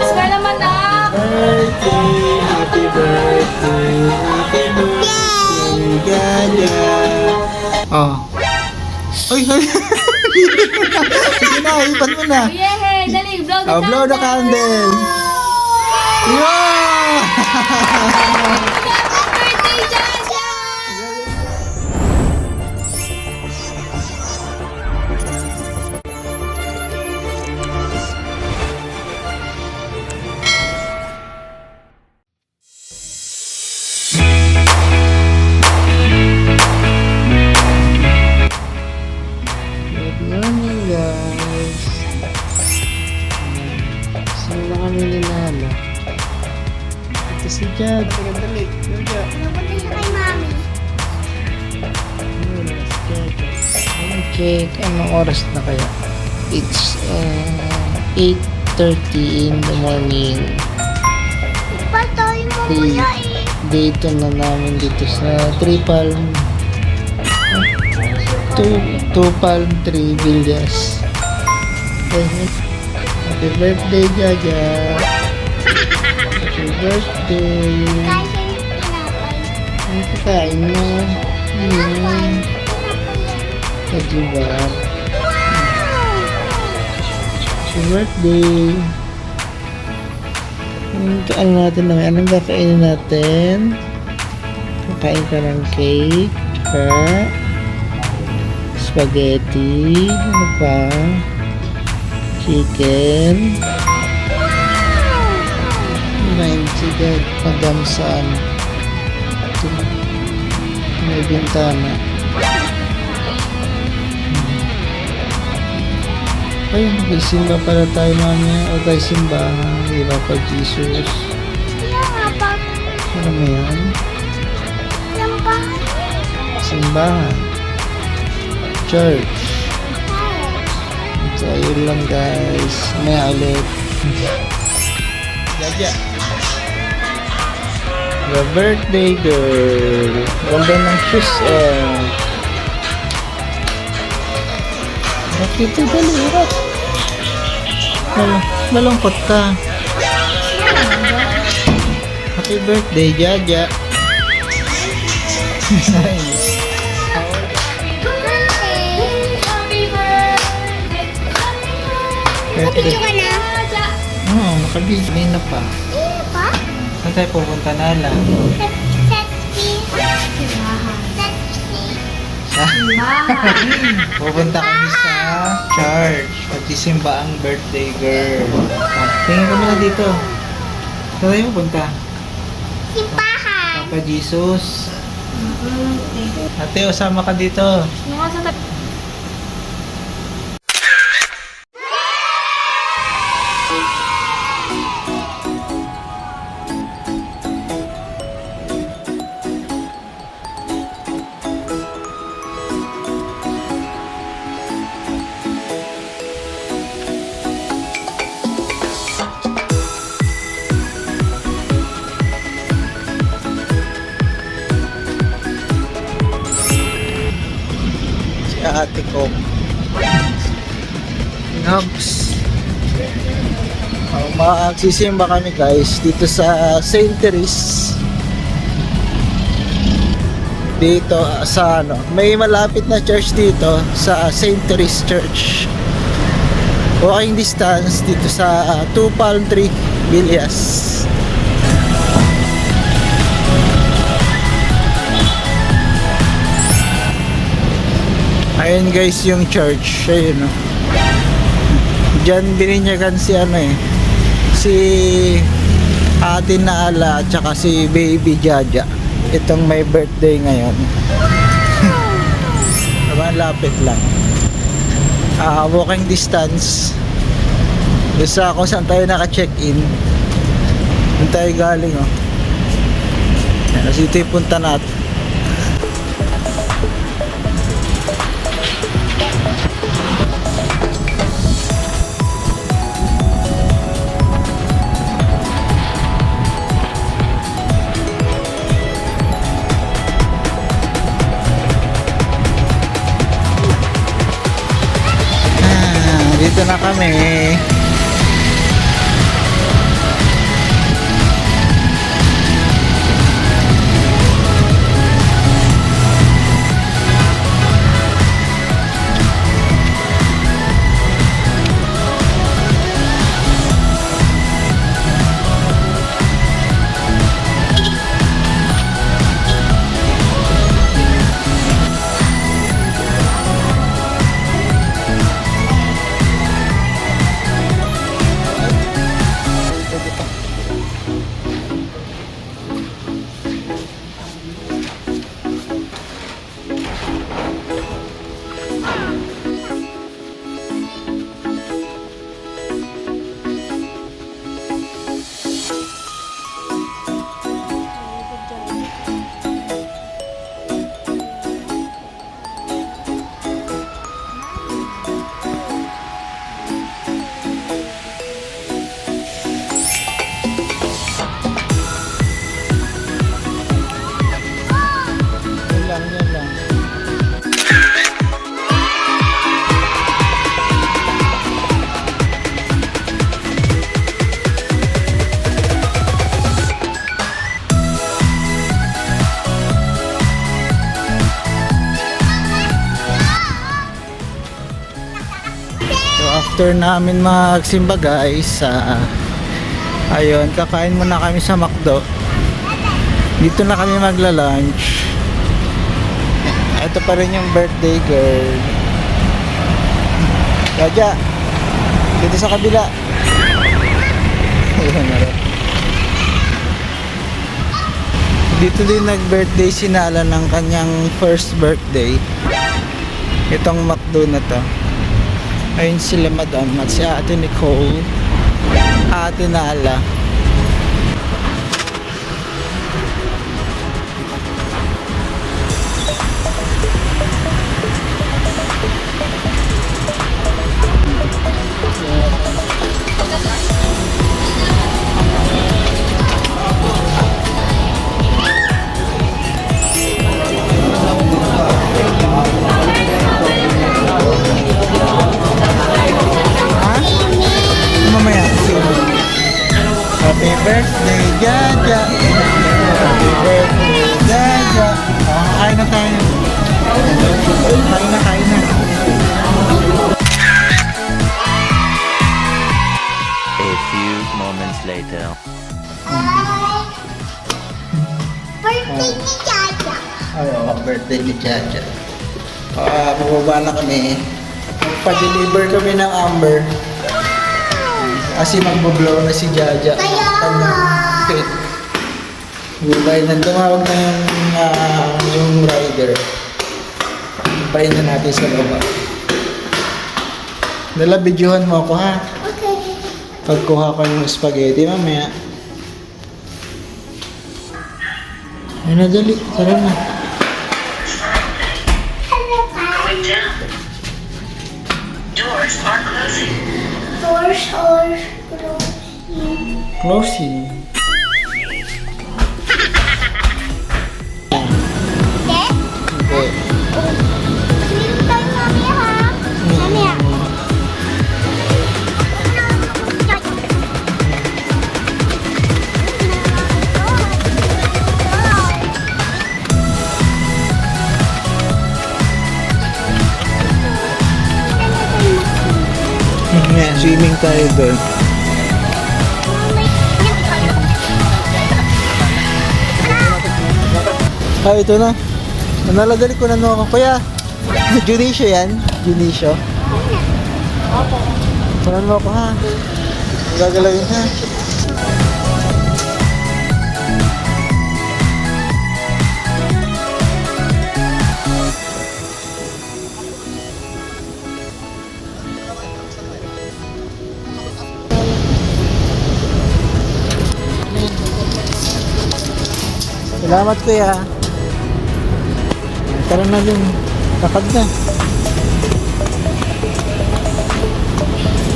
Smile naman na! Birthday, happy birthday, happy birthday, Gaga. Oh. Uy, sige na, ipan mo na. Yay! Dali, blow the Oh, blow the candle. Yeah! Happy birthday, Jaja! Good morning, guys. Saan na kami ninala? Ito si Jad. Dali. Pupunta siya kay Mami. Okay, anong oras na kaya? It's 8:30 in the morning. Patoy mo kuya eh. Dito na namin dito sa 3 Palm 2 Palm 3 Villas. Happy birthday, Jaja. Happy birthday. Ano kakain mo? Diba? Happy birthday. Ano natin naman? Anong kakainin natin? Kakain ka ng cake. Tsaka spaghetti. Ano pa? Chicken. Kumain si Dad. Hanggang saan? Ito. May bintana. Ay, magsimba pala tayo mamaya. O tayo simbahan. Di ba pa Jesus? Kaya nga pa. Ano mo yan? Lambahan. Simbahan. Church. So, yun lang guys. May ulit. Jaja. The birthday girl. Ganda ng shoes eh. Bakit ito dali? Malungkot ka. Happy birthday, Jaja. Nice. Happy birthday! Birthday. ka na? Oo, nakabigay na pa. Iya pa? Saan tayo pupunta na lang? Pupunta kami sa church. Pagsisimba ang birthday girl. Tingin kami na dito. Saan tayo pupunta? Simbahan. Papa Jesus. Ate, usama ka dito. Si ate ko. Nobs. Magsisimba kami guys dito sa St. Therese. Dito sa ano, may malapit na church dito sa St. Therese Church. Walking distance dito sa 2 Palm 3 Villas. Ayun guys yung church. Ayun o. Diyan bininyagan si ano eh. Si Ate Naala at saka si Baby Jaja. Itong may birthday ngayon. Malapit lang. Walking distance. Doon sa kung saan tayo naka-check-in. Doon tayo galing, oh. Yan, kasi ito yung punta natin. Dito na kami. Yan lang. So after namin magsimba guys, ayun, kakain muna kami sa McDo. Dito na kami magla-lunch. Ito pa rin yung birthday girl. Jaja, dito sa kabila. Dito din nag-birthday si Nala ng kanyang first birthday. Itong McDo na to. Ayun sila madam at si ate Nicole, ate Nala. Happy birthday, Jaja! Happy birthday, Jaja! Kain na tayo. Kain na. A few moments later. Birthday ni Jaja. Ay, birthday ni Jaja. Bumaba na kami. Pa-deliver kami ng Amber. Kasi magbo-blow na si Jaja. Kanyang cake. Bubay na tumawag na yung rider. Pahin na natin sa baba. Dala, videohan mo ako ha. Okay. Pagkuha ko ng spaghetti mamaya. Ay na, dali. Tara na. Hello, Going down. Doors are closing. doors are closing. Closing. Okay? Okay. Sweet tayo mamaya ha. Mamaya. Yeah, swimming tayo doon. Ito na. Nalagali ko na ako. Kuya, Junicio yan? Junicio? Kunan mo ako ha. Gagalawin ha. Salamat kuya. Tara na din. Lakad na.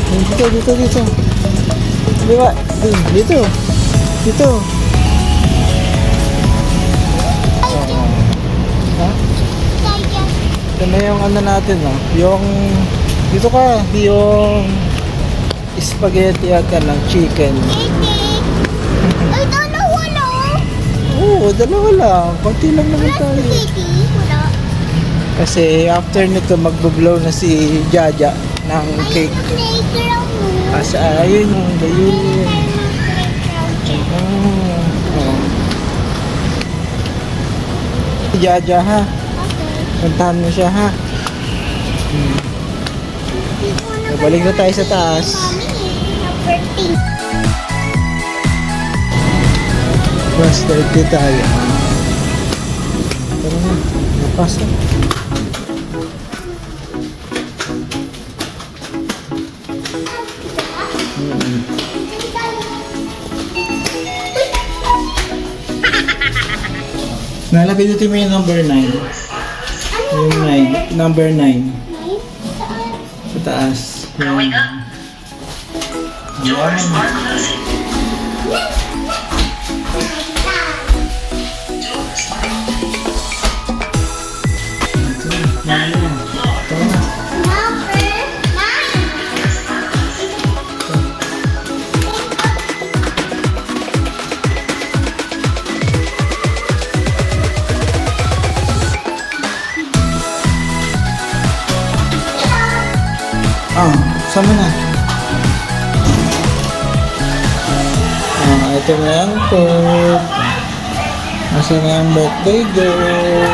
Dito. Di ba? Dito. Ha? Kaya. Ito na yung ano natin, no? Yung, dito ka, yung spaghetti at ng chicken. Titi. Ay, dalawa lang. Oo, dalawa lang. Konti lang naman Wala tayo. si Titi. Wala. Kasi after nito, magbo-blow na si Jaja ng cake. Playground mo. Ayun yung gayon. Si Jaja ha. Puntahan mo siya ha. Balik na tayo sa taas. Birthday. Plus 30 tayo. Tara na. Napasa. Nalapinutin mo yung number 9. Yung 9. Number 9. Sa taas. Going up. Doors are closing. Doors are opening. Ninth floor. Number 9. Saan mo na? Ito na yung code. Nasa na yung birthday girl?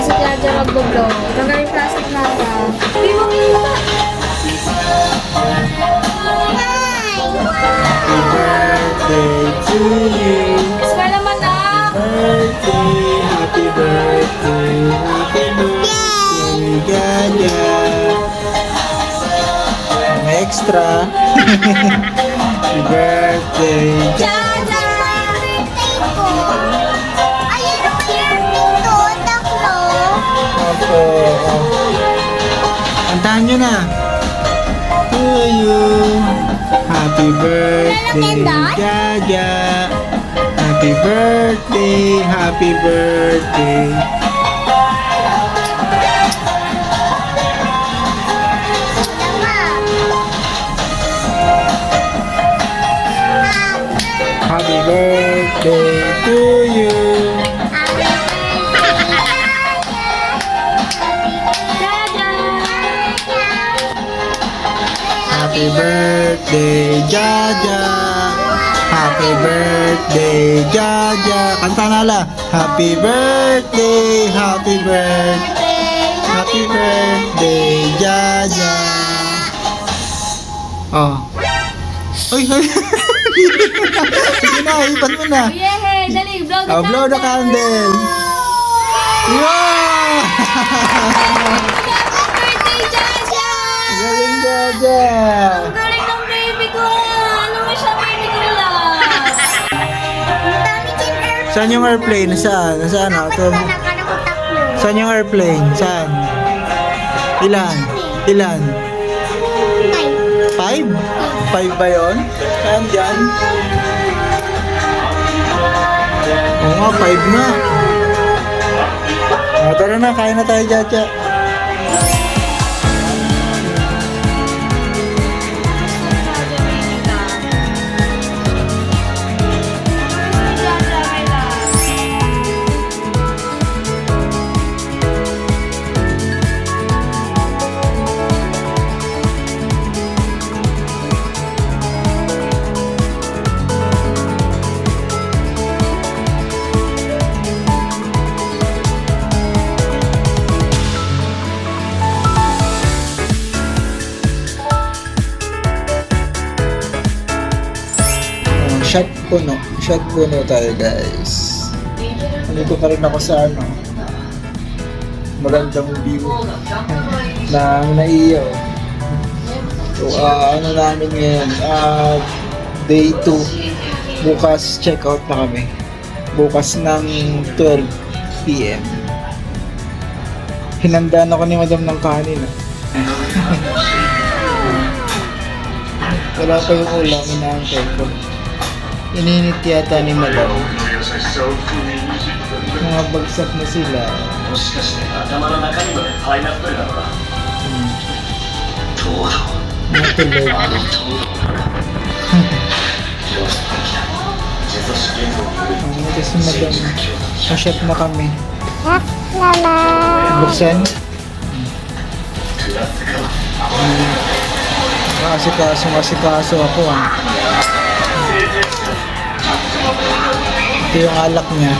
Si Jaja magbo-blow. Tanggal yung plastic nata. Hindi mo kita. Happy birthday to you. Smile naman na. Happy birthday, Jaja. May extra. Happy birthday, Jaja! Birthday ko. Ayun ang birthday ko. Taklo. Opo. Kantahan nyo na. To you. Happy birthday, Jaja. Happy birthday, happy birthday. Happy birthday to you. Happy birthday, Jaja. Happy birthday, Jaja. Kanta na la. Happy birthday, happy birthday. Happy birthday, Jaja. Oh. Uy, uy. Sige na, ipan mo na. Yay! Dali, blow the Oh, blow the candle. Yeah! birthday, Jaja! Galing, Jaja. Ang galing ng baby ko. Ano mo siya, baby ko lang? Saan yung airplane? Saan? Saan? Ito. Saan yung airplane? Saan? Ilan? Ilan? 5? 5 ba yun? Saan dyan? Oo nga, 5 na. Tara na, kain na tayo, Jaja. Shot puno tayo guys. Nandito pa rin ako sa magandang view ng Naiya. So, namin ngayon, day 2. Bukas check out na kami. Bukas ng 12 PM. Hinandaan ako ni Madam ng kanin. Wala pa yung ulam, inaantay ko. Ininit yata ni Madam. Mga bagsak na sila. もしかして頭の中身までパイナップルなのか東堂 Natulog. あの東堂なのか量産できたジェゾ試験を振る Ito si Madam. Masyat na kami. Lala. Buksan. クラスか Asikaso ako Ito yung alak niya.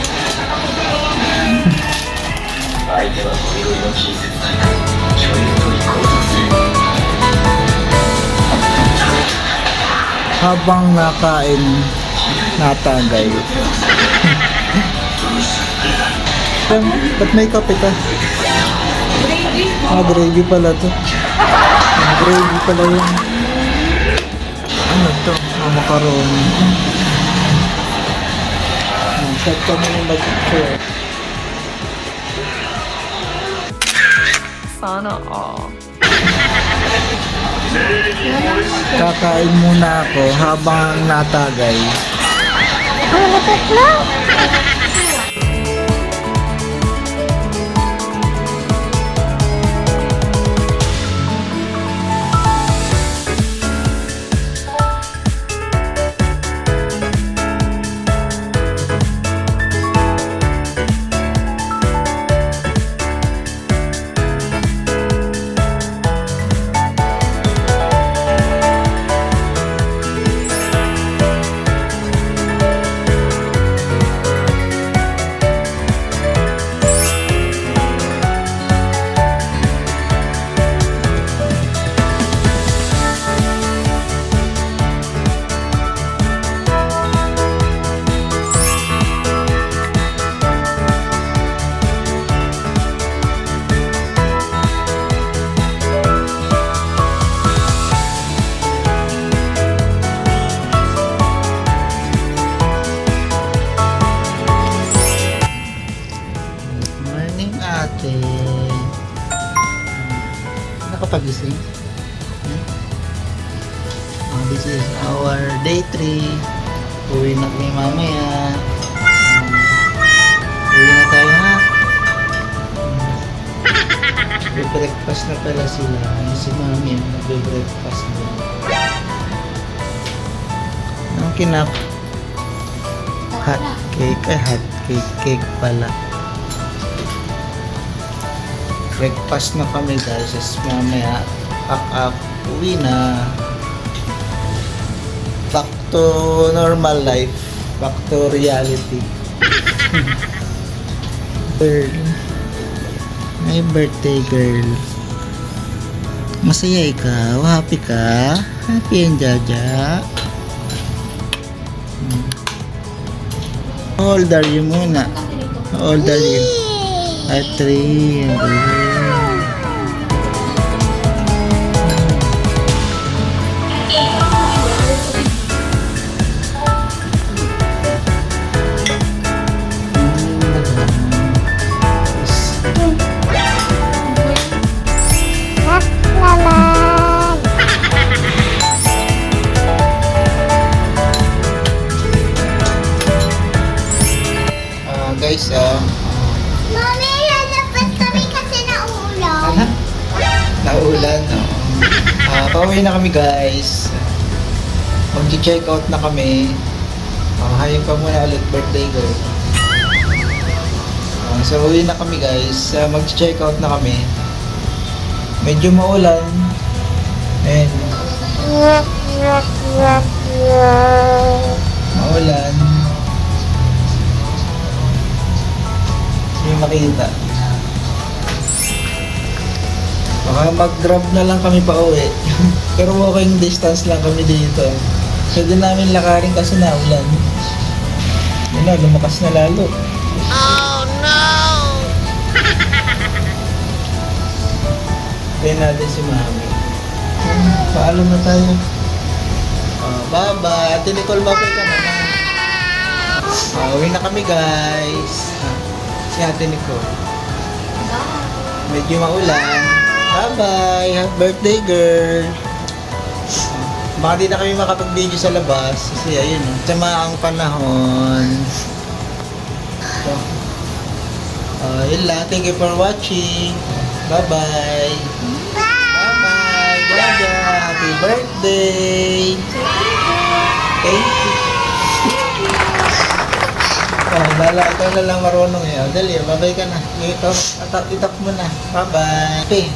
相手はゴリゴリの近接体だ距離を取り行動する Habang nakain, natagay. Ba't may kape ka? Gravy pala to. Gravy pala yung ano to? Macaroni. Shot kami yung mag-share. Sana all. Kakain muna ako habang natagay. Morning, ate. Nakapagising? This is our day 3. Uwi na kami mamaya. Uwi na tayo, ha? Breakfast na pala sila. Si mami nagbe-breakfast din. Anong kinap? Hot cake. Ay, hot cake. Cake pala. Breakfast na kami guys. As mamaya, pack up, uwi na. Back to normal life. Back to reality. Girl. My birthday girl. Masaya ikaw? Happy ka? Happy yan, Jaja? How old are you muna? How old are you? At 3. Guys, Mami, lalabas kami kasi nauulan. naulan, no? Pauwi na kami guys. Mag-check out na kami. Hayop pa muna ulit, birthday girl. So uwi na kami guys. Mag-check out na kami. Medyo maulan. And maulan. Hindi makita. Baka mag-grab na lang kami pa uwi. Pero walking distance lang kami dito. Pwede namin lakarin kasi naulan. Yun na, lumakas na lalo. Kaya natin si Mami. Paalam na tayo. Bye-bye. Ate Nicole, bye-bye ka na. Uwi na kami, guys. Si Ate Nicole. Medyo maulan. Bye-bye. Happy birthday, girl. Baka di na kami makapag-video sa labas. Kasi ayun, sama ang panahon. So, yun lang. Thank you for watching. Bye-bye. Bye-bye. Jaja. Happy birthday. Thank you. Ikaw na lang marunong eh. Dali, bye-bye ka na. Itap mo na. Bye-bye. Okay.